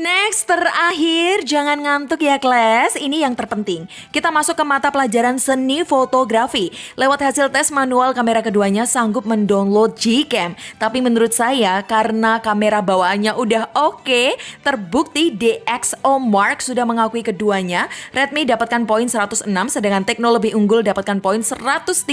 Next, terakhir, jangan ngantuk ya kelas. Ini yang terpenting. Kita masuk ke mata pelajaran seni fotografi. Lewat hasil tes manual, kamera keduanya sanggup mendownload Gcam. Tapi menurut saya, karena kamera bawaannya udah oke, terbukti DxOMark sudah mengakui keduanya. Redmi dapatkan poin 106, sedangkan Tecno lebih unggul dapatkan poin 138.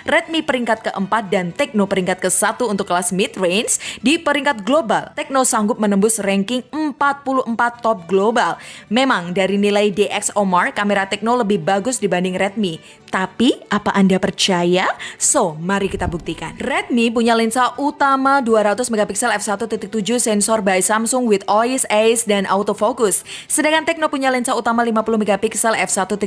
Redmi peringkat keempat dan Tecno peringkat ke-1 untuk kelas mid-range. Di peringkat global, Tecno sanggup menembus ranking 44 top global. Memang dari nilai DxOMark, kamera Tecno lebih bagus dibanding Redmi. Tapi apa Anda percaya? So, mari kita buktikan. Redmi punya lensa utama 200 megapiksel f1.7 sensor by Samsung with OIS, AIS, dan autofocus. Sedangkan Tecno punya lensa utama 50 megapiksel f1.8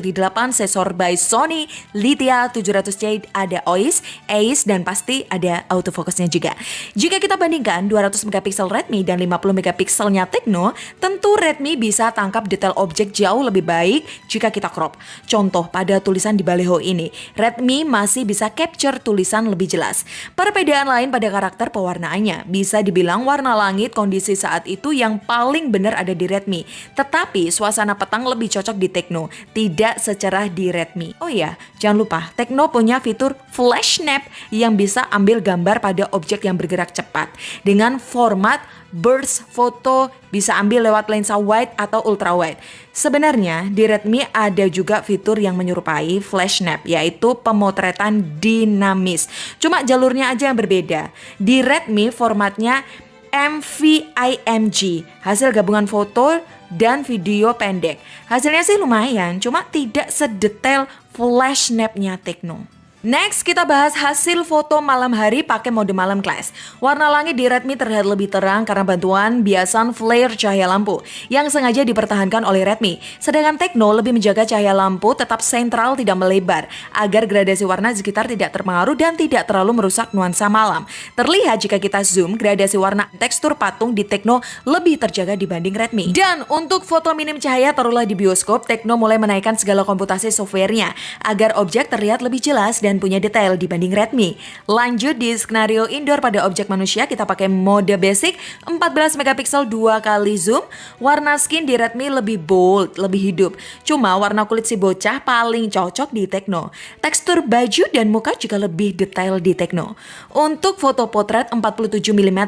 sensor by Sony, Lithia 700C, ada OIS, AIS, dan pasti ada autofocusnya juga. Jika kita bandingkan 200 megapiksel Redmi dan 50 megapikselnya Tecno, tentu Redmi bisa tangkap detail objek jauh lebih baik jika kita crop. Contoh pada tulisan di baleho ini, Redmi masih bisa capture tulisan lebih jelas. Perbedaan lain pada karakter pewarnaannya, bisa dibilang warna langit kondisi saat itu yang paling benar ada di Redmi. Tetapi suasana petang lebih cocok di Tecno, tidak secerah di Redmi. Oh iya, jangan lupa, Tecno punya fitur flash snap yang bisa ambil gambar pada objek yang bergerak cepat. Dengan format burst foto bisa ambil lewat lensa wide atau ultra wide. Sebenarnya di Redmi ada juga fitur yang menyerupai flash snap, yaitu pemotretan dinamis. Cuma jalurnya aja yang berbeda. Di Redmi formatnya MVIMG, hasil gabungan foto dan video pendek. Hasilnya sih lumayan, cuma tidak sedetail flash snapnya Tecno. Next, kita bahas hasil foto malam hari pakai mode malam kelas. Warna langit di Redmi terlihat lebih terang karena bantuan biasan flare cahaya lampu yang sengaja dipertahankan oleh Redmi. Sedangkan Tecno lebih menjaga cahaya lampu tetap sentral, tidak melebar, agar gradasi warna di sekitar tidak terpengaruh dan tidak terlalu merusak nuansa malam. Terlihat jika kita zoom, gradasi warna tekstur patung di Tecno lebih terjaga dibanding Redmi. Dan untuk foto minim cahaya taruhlah di bioskop, Tecno mulai menaikkan segala komputasi softwarenya agar objek terlihat lebih jelas dan punya detail dibanding Redmi. Lanjut di skenario indoor pada objek manusia, kita pakai mode basic 14 megapiksel 2 kali zoom. Warna skin di Redmi lebih bold, lebih hidup. Cuma warna kulit si bocah paling cocok di Tecno. Tekstur baju dan muka juga lebih detail di Tecno. Untuk foto potret 47 mm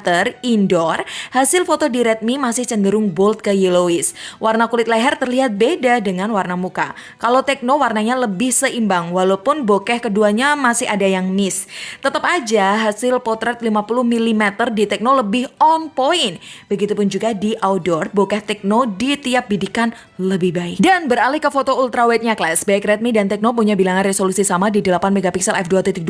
indoor, hasil foto di Redmi masih cenderung bold ke yellowish. Warna kulit leher terlihat beda dengan warna muka. Kalau Tecno warnanya lebih seimbang, walaupun bokeh keduanya masih ada yang miss. Tetap aja hasil potret 50 mm di Tecno lebih on point. Begitupun juga di outdoor, bokeh Tecno di tiap bidikan lebih baik. Dan beralih ke foto ultrawide-nya kelas, baik Redmi dan Tecno punya bilangan resolusi sama di 8 megapiksel f2.2.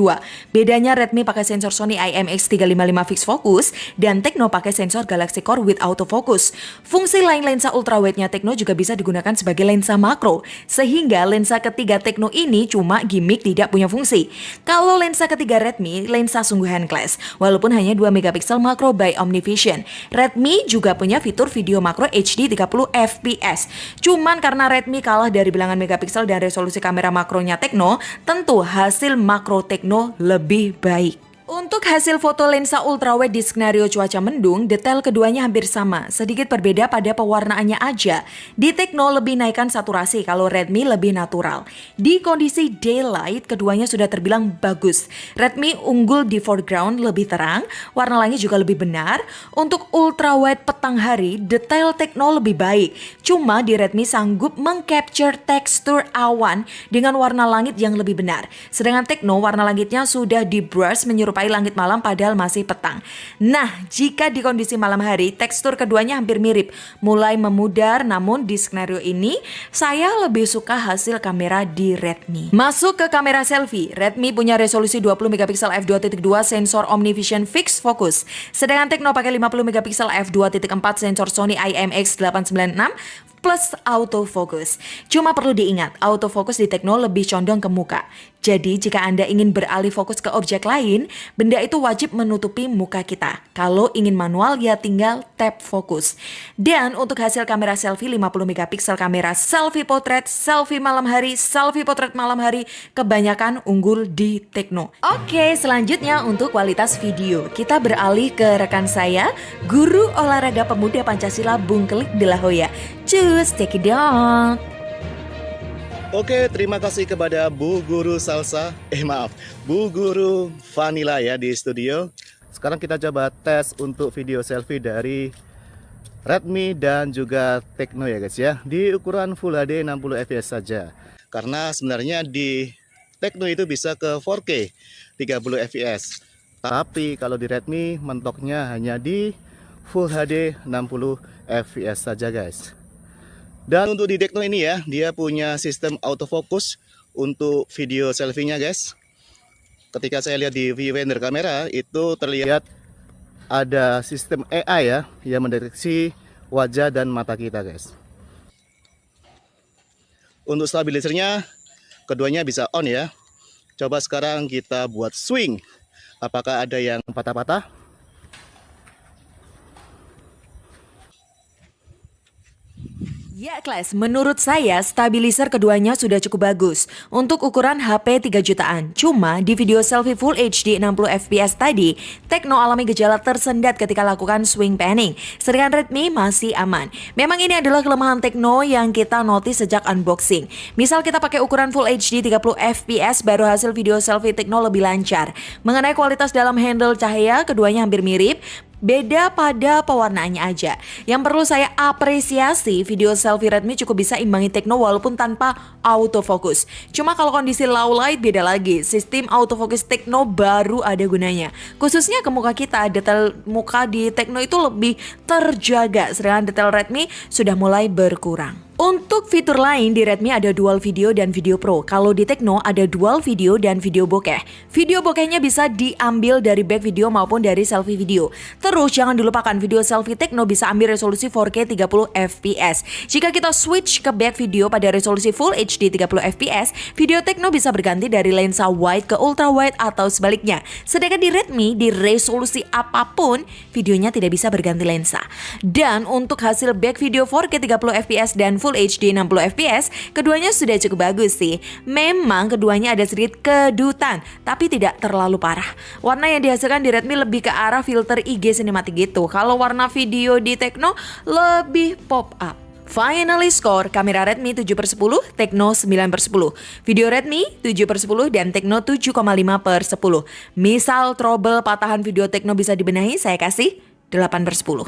Bedanya Redmi pakai sensor Sony IMX355 fixed focus dan Tecno pakai sensor Galaxy Core with autofocus. Fungsi lain lensa ultrawide-nya Tecno juga bisa digunakan sebagai lensa makro, sehingga lensa ketiga Tecno ini cuma gimmick, tidak punya fungsi. Kalau lensa ketiga Redmi, lensa sungguhan kelas, walaupun hanya 2 megapiksel makro by OmniVision. Redmi juga punya fitur video makro HD 30 fps. Cuman karena Redmi kalah dari bilangan megapiksel dan resolusi kamera makronya Tecno, tentu hasil makro Tecno lebih baik. Untuk hasil foto lensa ultrawide di skenario cuaca mendung, detail keduanya hampir sama, sedikit berbeda pada pewarnaannya aja. Di Tecno lebih naikkan saturasi, kalau Redmi lebih natural. Di kondisi daylight, keduanya sudah terbilang bagus. Redmi unggul di foreground, lebih terang, warna langit juga lebih benar. Untuk ultrawide petang hari, detail Tecno lebih baik. Cuma di Redmi sanggup mengcapture tekstur awan dengan warna langit yang lebih benar. Sedangkan Tecno warna langitnya sudah di brush menyerupai langit malam padahal masih petang. Nah, jika di kondisi malam hari, tekstur keduanya hampir mirip, mulai memudar, namun di skenario ini saya lebih suka hasil kamera di Redmi. Masuk ke kamera selfie, Redmi punya resolusi 20 megapiksel f2.2 sensor OmniVision fixed focus, sedangkan Tecno pakai 50 megapiksel f2.4 sensor Sony IMX896 plus autofocus. Cuma perlu diingat, autofocus di Tecno lebih condong ke muka. Jadi jika Anda ingin beralih fokus ke objek lain, benda itu wajib menutupi muka kita. Kalau ingin manual ya tinggal tap fokus. Dan untuk hasil kamera selfie 50 megapiksel kamera selfie potret, selfie malam hari, selfie potret malam hari, kebanyakan unggul di Tecno. Oke, selanjutnya untuk kualitas video. Kita beralih ke rekan saya, guru olahraga pemuda Pancasila Bung Kelik de la Hoya. Cus, take it down. Oke, terima kasih kepada Bu Guru Salsa, Bu Guru Vanilla ya di studio. Sekarang kita coba tes untuk video selfie dari Redmi dan juga Tecno ya guys ya, di ukuran Full HD 60 fps saja. Karena sebenarnya di Tecno itu bisa ke 4K 30 fps. Tapi kalau di Redmi mentoknya hanya di Full HD 60 fps saja guys. Dan untuk di Tecno ini ya, dia punya sistem autofocus untuk video selfie-nya guys. Ketika saya lihat di viewfinder kamera, itu terlihat ada sistem AI ya, yang mendeteksi wajah dan mata kita guys. Untuk stabilizernya, keduanya bisa on ya. Coba sekarang kita buat swing. Apakah ada yang patah-patah? Ya kelas, menurut saya stabilizer keduanya sudah cukup bagus untuk ukuran HP 3 jutaan. Cuma di video selfie Full HD 60 fps tadi, Tecno alami gejala tersendat ketika lakukan swing panning. Sedangkan Redmi masih aman. Memang ini adalah kelemahan Tecno yang kita notice sejak unboxing. Misal kita pakai ukuran Full HD 30 fps, baru hasil video selfie Tecno lebih lancar. Mengenai kualitas dalam handle cahaya, keduanya hampir mirip. Beda pada pewarnaannya aja. Yang perlu saya apresiasi, video selfie Redmi cukup bisa imbangi Tecno walaupun tanpa autofocus. Cuma kalau kondisi low light beda lagi. Sistem autofocus Tecno baru ada gunanya. Khususnya ke muka kita, detail muka di Tecno itu lebih terjaga. Sedangkan detail Redmi sudah mulai berkurang. Untuk fitur lain di Redmi ada dual video dan video pro. Kalau di Tecno ada dual video dan video bokeh. Video bokehnya bisa diambil dari back video maupun dari selfie video. Terus jangan dilupakan video selfie Tecno bisa ambil resolusi 4K 30 fps. Jika kita switch ke back video pada resolusi Full HD 30 fps, video Tecno bisa berganti dari lensa wide ke ultra wide atau sebaliknya. Sedangkan di Redmi di resolusi apapun videonya tidak bisa berganti lensa. Dan untuk hasil back video 4K 30 fps dan Full HD 60 fps, keduanya sudah cukup bagus sih. Memang keduanya ada sedikit kedutan, tapi tidak terlalu parah. Warna yang dihasilkan di Redmi lebih ke arah filter IG sinematik gitu. Kalau warna video di Tecno lebih pop up. Finally score, kamera Redmi 7/10, Tecno 9/10. Video Redmi 7/10 dan Tecno 7,5/10. Misal trouble patahan video Tecno bisa dibenahi, saya kasih 8/10.